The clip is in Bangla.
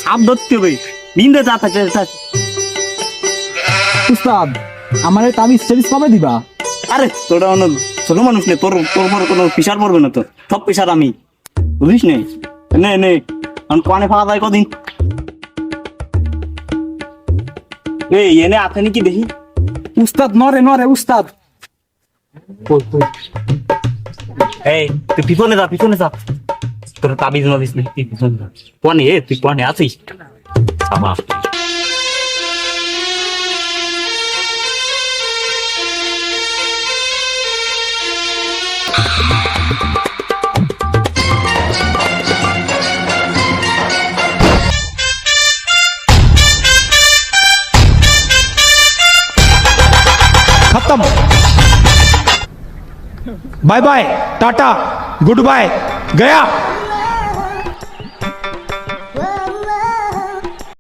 সাপ ধরতে হবে নিন্দে যা থাকে উস্তাদ আমার এই তাবিজ সেবিজ কবে দিবা? আরে তোরা অন্য ছোট মানুষ নেই, তোর তোর উপর কোনো প্রেশার পড়বে না, তো সব প্রেশার আমি, বুঝিস নেই। নে নে এখন কানে ফাঁকা যায় কদিন। এই এনে আছে নাকি দেখি। উস্তাদ নরে নরে উস্তাদ। এই তুই পিছনে যা তোর তাবিজ মাবিজ নেই, তুই পিছনে যা। তুই কোয়ানে আছিস বাবা। खत्म। Bye bye tata goodbye गया।